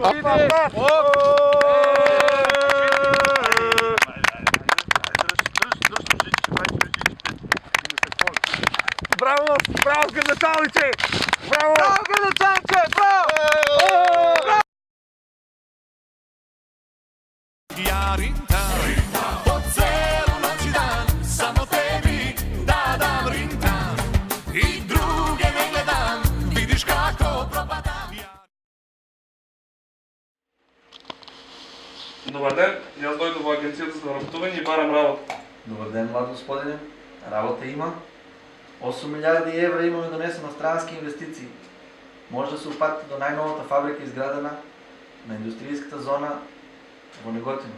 Браво, браво, Гръдачанче! Браво! Браво, Гръдачанче! Браво! Ja rintam po celu noć i dan, samo tebi da dam rintam i druge ne gledam, vidiš kako propadam. Добър ден, аз дойдох в агенцията за работуване и барам работа. Добър ден, млад господине. Работа има. 8 милиарди евро имаме донесено странски инвестиции. Може да се опатите до най-новата фабрика, изградена на индустријската зона во Неготино.